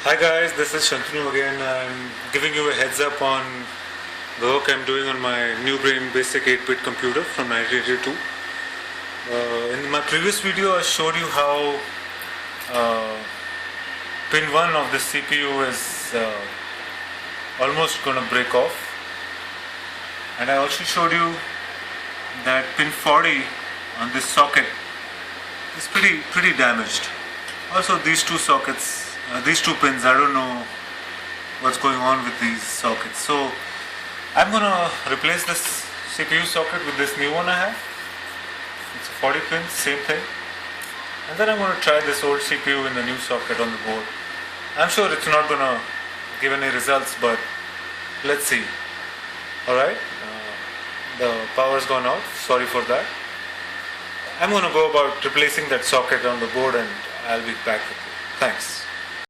Hi guys, this is Shantanu again. I'm giving you a heads up on the work I'm doing on my NewBrain Basic 8-bit computer from 1982. In my previous video I showed you how pin 1 of the CPU is almost going to break off, and I also showed you that pin 40 on this socket is pretty damaged. Also these two sockets, these two pins, I don't know what's going on with these sockets. So I'm gonna replace this CPU socket with this new one I have. It's a 40 pin, same thing. And then I'm gonna try this old CPU in the new socket on the board. I'm sure it's not gonna give any results, but let's see. Alright, the power's gone out, sorry for that. I'm gonna go about replacing that socket on the board and I'll be back with you. Thanks.